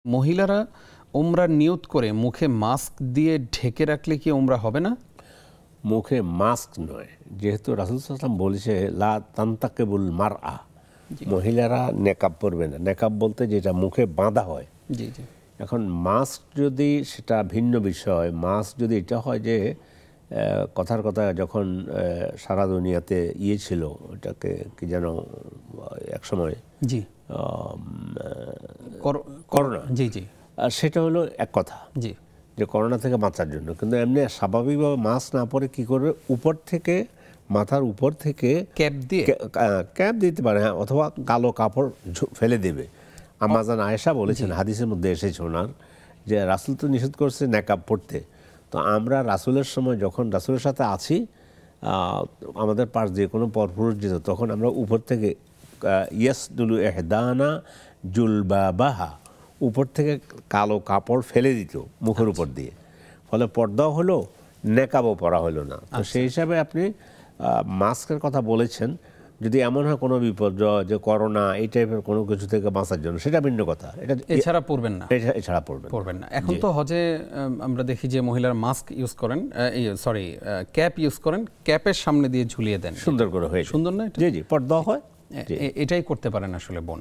মহিলারা উমরার নিয়ত করে মুখে মাস্ক দিয়ে ঢেকে রাখলে কি উমরা হবে না? মুখে মাস্ক নয়, যেহেতু রাসূল সাল্লাল্লাহু আলাইহি ওয়াসাল্লাম বলেছে লা তানতাকিবুল মারআ, মহিলারা নেকাব পরবে না। নেকাব বলতে যেটা মুখে বাঁধা হয়। জি জি। এখন মাস্ক যদি সেটা ভিন্ন বিষয়। মাস্ক যদি এটা হয় যে কথার কথা যখন সারা দুনিয়াতে ছিল, ওটাকে কি যেন এক সময় জি করোনা, জি জি, সেটা হলো এক কথা জি, যে করোনা থেকে বাঁচার জন্য। কিন্তু এমনি স্বাভাবিকভাবে মাস্ক না পরে কি করবে, উপর থেকে মাথার উপর থেকে ক্যাপ দিতে পারে, হ্যাঁ, অথবা কালো কাপড় ফেলে দেবে। আম্মা জান আয়েশা বলেছেন, হাদিসের মধ্যে এসেছে ওনার, যে রাসূল তো নিষেধ করছে নেকাব পড়তে। তো আমরা রাসূলের সময় যখন রাসূলের সাথে আছি, আমাদের পাশ দিয়ে কোনো পরপুরুষ যেত, তখন আমরা উপর থেকে ইয়াসদুলু ইহদানা জুলবাবাহা, উপর থেকে কালো কাপড় ফেলে দিত মুখের উপর দিয়ে। ফলে পর্দাও হলো, নেকাবও পরা হলো না। তো সেই হিসাবে আপনি মাস্কের কথা বলেছেন, যদি এমন হয় কোনো বিপর্যয়, যে করোনা এই টাইপের কোনো কিছু থেকে বাঁচার জন্য, সেটা ভিন্ন কথা। এটা এছাড়া পড়বেন না, এছাড়া পড়বেন না। এখন তো হজে আমরা দেখি যে মহিলার মাস্ক ইউজ করেন, ক্যাপ ইউজ করেন, ক্যাপের সামনে দিয়ে ঝুলিয়ে দেন, সুন্দর করে হয়ে, সুন্দর না? জি জি, পর্দা হয়, এটাই করতে পারেন আসলে বোন।